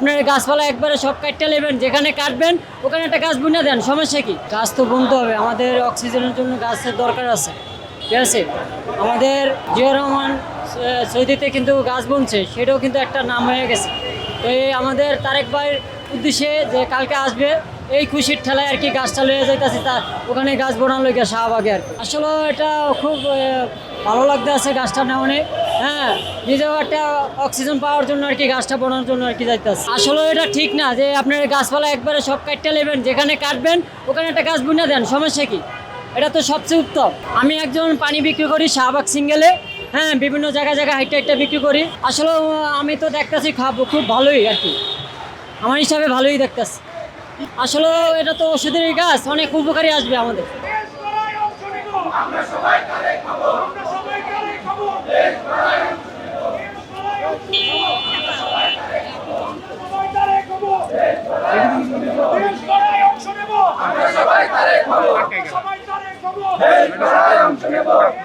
আপনার গাছপালা একবারে সব কাটতে নেবেন, যেখানে কাটবেন ওখানে একটা গাছ বুনে দেন, সমস্যা কি? গাছ তো বুনতে হবে, আমাদের অক্সিজেনের জন্য গাছের দরকার আছে, ঠিক আছে? আমাদের জিয়া রহমান সৌদিতে কিন্তু গাছ বুনছে, সেটাও কিন্তু একটা নাম হয়ে গেছে। তো এই আমাদের তারেক ভাইয়ের উদ্দেশ্যে যে কালকে আসবে, এই খুশির ঠেলায় আর কি গাছটা লয়ে যাইতেছে, তা ওখানে গাছ বোনার লইগে শাহবাগে আর কি। আসলে এটা খুব ভালো লাগতে আছে গাছটা নেওয়ানে। হ্যাঁ, নিজেও একটা অক্সিজেন পাওয়ার জন্য আর কি গাছটা বোনার জন্য আর কি যাইতেছে। আসলে এটা ঠিক না যে আপনার গাছপালা একবারে সব কাটতে নেবেন, যেখানে কাটবেন ওখানে একটা গাছ বুনে দেন, সমস্যা কি? এটা তো সবচেয়ে উত্তম। আমি একজন পানি বিক্রি করি শাহবাগ সিঙ্গেলে। হ্যাঁ, বিভিন্ন জায়গায় জায়গায় হাইটে হাইটে বিক্রি করি। আসলে আমি তো দেখতেছি খাবো খুব ভালোই আর কি, আমার হিসাবে ভালোই দেখতেছি। আসলে এটা তো ওষুধের গাছ, অনেক উপকারী আসবে আমাদের।